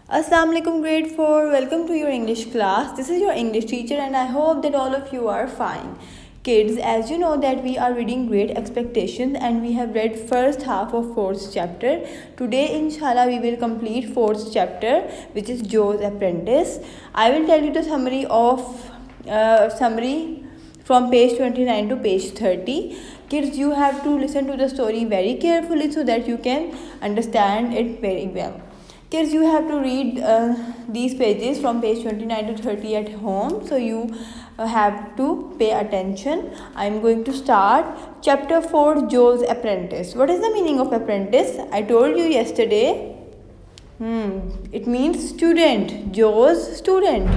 Assalamu alaikum grade 4. Welcome to your English class. This is your English teacher and I hope that all of you are fine. Kids, as you know that we are reading Great Expectations and we have read first half of fourth chapter. Today inshallah we will complete fourth chapter, which is Joe's Apprentice. I will tell you the summary from page 29 to page 30. Kids, you have to listen to the story very carefully so that you can understand it very well. Kids, you have to read these pages from page 29 to 30 at home, so you have to pay attention. I am going to start chapter 4, Joe's Apprentice. What is the meaning of apprentice? I told you yesterday. It means student. Joe's student.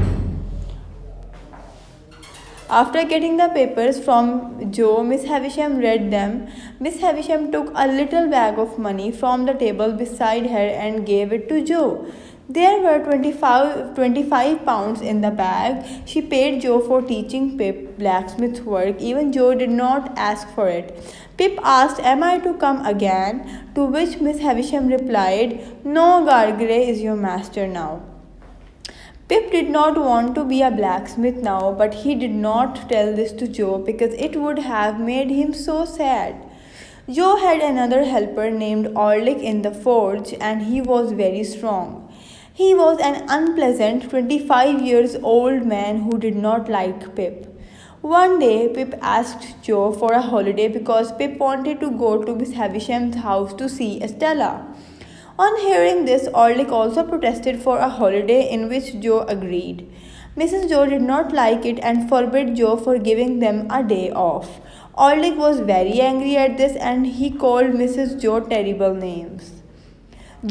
After getting the papers from Joe, Miss Havisham read them. Miss Havisham took a little bag of money from the table beside her and gave it to Joe. There were 25 pounds in the bag. She paid Joe for teaching Pip blacksmith work. Even Joe did not ask for it. Pip asked, "Am I to come again?" To which Miss Havisham replied, "No, Gargray is your master now." Pip did not want to be a blacksmith now, but he did not tell this to Joe because it would have made him so sad. Joe had another helper named Orlick in the forge, and he was very strong. He was an unpleasant 25 years old man who did not like Pip. One day, Pip asked Joe for a holiday because Pip wanted to go to Miss Havisham's house to see Estella. On hearing this, Orlick also protested for a holiday, in which Joe agreed. Mrs. Joe did not like it and forbade Joe for giving them a day off. Orlick was very angry at this and he called Mrs. Joe terrible names.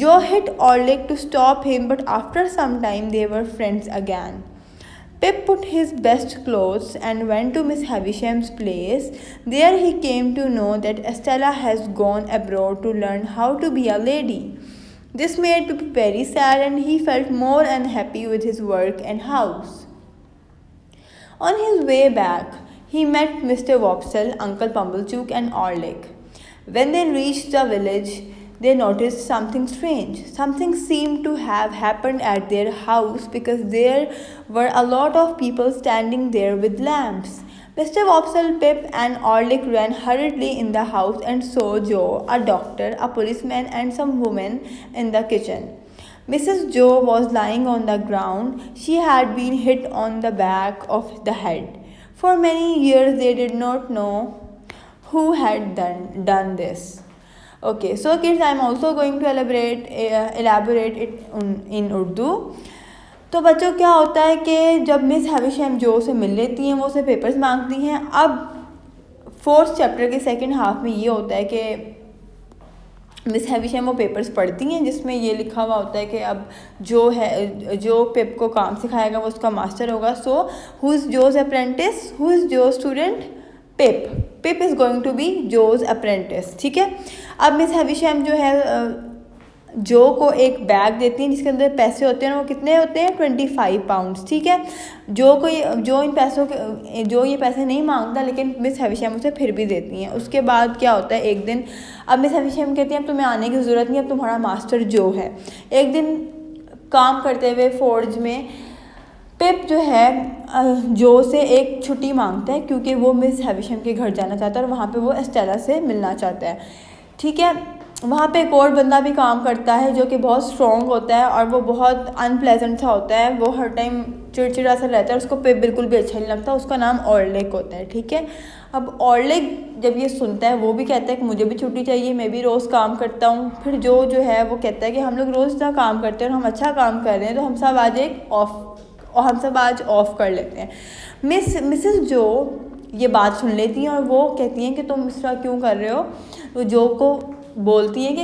Joe hit Orlick to stop him, but after some time they were friends again. Pip put his best clothes and went to Miss Havisham's place. There he came to know that Estella has gone abroad to learn how to be a lady. This made Pip very sad and he felt more unhappy with his work and house. On his way back, he met Mr. Wopsle, Uncle Pumblechook and Orlick. When they reached the village, they noticed something strange. Something seemed to have happened at their house because there were a lot of people standing there with lamps. Mr. Wopsle, Pip and Orlick ran hurriedly in the house and saw Joe, a doctor, a policeman and some women in the kitchen. Mrs. Joe was lying on the ground. She had been hit on the back of the head. For many years they did not know who had done this. Okay, so kids, I am also going to elaborate it in Urdu. तो बच्चों क्या होता है कि जब miss हैविशम जो से मिल लेती हैं वो उसे पेपर्स मांगती हैं. अब फोर्थ चैप्टर के सेकंड हाफ में ये होता है कि मिस हैविशम वो पेपर्स पढ़ती हैं जिसमें ये लिखा हुआ होता है कि अब जो पिप को काम सिखाएगा वो उसका मास्टर होगा. So who is Joe's apprentice, who is Joe student? Pip is going to be Joe's apprentice. ठीक है. अब मिस हैविशम जो है जो को एक बैग देती हैं जिसके अंदर पैसे होते हैं. वो कितने होते हैं? 25 पाउंड्स. ठीक है. जो इन पैसों के जो ये पैसे नहीं मांगता, लेकिन मिस हैविशम उसे फिर भी देती हैं. उसके बाद क्या होता है, एक दिन अब मिस हैविशम कहती हैं अब तुम्हें आने की ज़रूरत नहीं, अब तुम्हारा मास्टर जो है. एक दिन काम करते हुए फोर्ज में पिप जो है जो से एक छुट्टी मांगता है क्योंकि वो मिस हैविशम के घर जाना चाहता है और वहाँ पे वो एस्टेला से मिलना चाहता है. ठीक है. वहाँ पे एक और बंदा भी काम करता है जो कि बहुत स्ट्रॉन्ग होता है और वो बहुत अनप्लेजेंट सा होता है. वो हर टाइम चिड़चिड़ा सा रहता है. उसको पिप बिल्कुल भी अच्छा नहीं लगता. उसका नाम ऑर्लिक होता है. ठीक है. अब ऑर्लिक जब ये सुनता है वो भी कहता है कि मुझे भी छुट्टी चाहिए, मैं भी रोज़ काम करता हूँ. फिर जो है वो कहता है कि हम लोग रोज़ इतना काम करते हैं और हम अच्छा काम कर रहे हैं तो हम सब आज ऑफ कर लेते हैं. मिसेस जो ये बात सुन लेती हैं और वो कहती हैं कि तुम इस तरह क्यों कर रहे हो. तो जो को बोलती है कि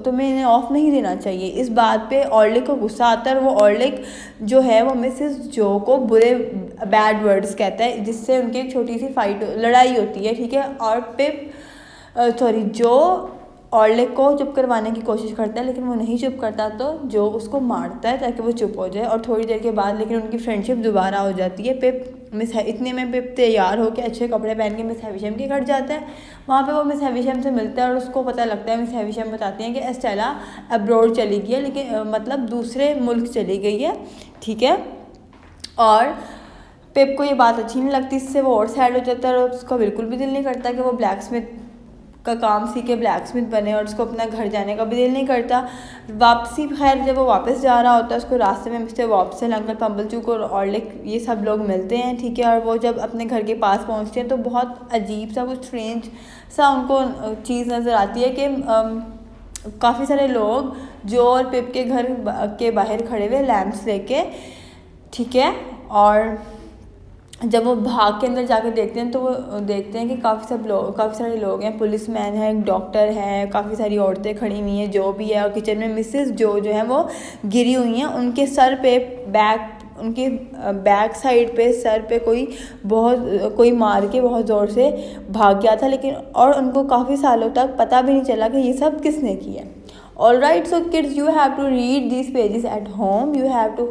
तुम्हें इन्हें ऑफ नहीं देना चाहिए. इस बात पे ऑर्लिक को गुस्सा आता है और वो ऑर्लिक जो है वो मिसेस जो को बुरे बैड वर्ड्स कहता है जिससे उनकी एक छोटी सी लड़ाई होती है. ठीक है. और जो ऑर्लिक को चुप करवाने की कोशिश करता है, लेकिन वो नहीं चुप करता, तो जो उसको मारता है ताकि वो चुप हो जाए। और थोड़ी देर के बाद लेकिन उनकी फ्रेंडशिप दोबारा हो जाती है। पिप इतने में पिप तैयार होकर अच्छे कपड़े पहन के मिस हैविशम के घर जाता है। वहाँ पे वो मिस हैविशम से मिलता है और उसको पता लगता है, मिस हैविशम बताती हैं कि एस्टेला अब्रॉड चली गई है, लेकिन मतलब दूसरे मुल्क चली गई है, ठीक है। और पिप को ये बात अच्छी नहीं लगती, इससे वो और सैड हो जाता है और उसका बिल्कुल भी दिल नहीं करता कि वो ब्लैक स्मिथ का काम सीखे, ब्लैक स्मिथ बने, और उसको अपना घर जाने का भी दिल नहीं करता। वापसी खैर जब वो वापस जा रहा होता है, उसको रास्ते में मिस्टर वॉब्सन, अंकल पम्बलचूक और ऑर्लिक ये सब लोग मिलते हैं, ठीक है। और वो जब अपने घर के पास पहुंचते हैं तो बहुत अजीब सा, कुछ स्ट्रेंज सा उनको चीज़ नज़र आती है कि काफ़ी सारे लोग जो और पिप के घर के बाहर खड़े हुए लैंप्स लेके, ठीक है। और जब वो भाग के अंदर जाके देखते हैं तो वो देखते हैं कि काफ़ी सारे लोग हैं, पुलिसमैन है, एक डॉक्टर है, काफ़ी सारी औरतें खड़ी हुई हैं, जो भी है। और किचन में मिसेस जो है वो गिरी हुई हैं, उनके सर पे उनके बैक साइड पे सर पे कोई मार के बहुत ज़ोर से भाग गया था, लेकिन और उनको काफ़ी सालों तक पता भी नहीं चला कि ये सब किसने किया। Alright, so kids, you have to read these pages at home. You have to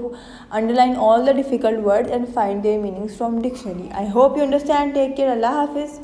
underline all the difficult words and find their meanings from dictionary. I hope you understand. Take care. Allah Hafiz.